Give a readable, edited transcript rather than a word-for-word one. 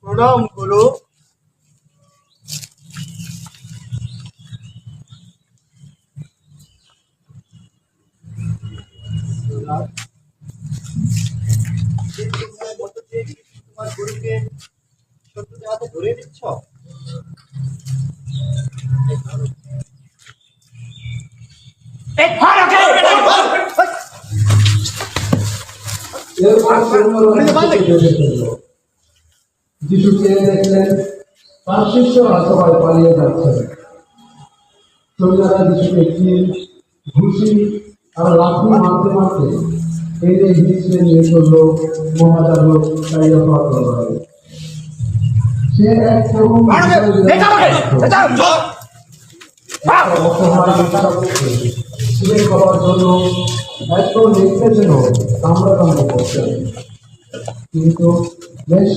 প্রণাম গুরু। তোমার গুরুকে শত্রুদের হাতে ধরে দিচ্ছ। যিশু চেয়ে দেখলেন তার শিষ্যরা সবাই পালিয়ে যাচ্ছে। সৈন্যরা যিশুকে তীর, ঘুষি আর লাঠি মারতে মারতে টেনে হিঁচড়ে নিয়ে চলল মহাজাগর কাইয়াফার দরবারে। সে এক তরুণ ছিঁড়ে খাওয়ার জন্য এত দেখতে যেন কামড়াকামড়ি করছেন, কিন্তু বেশ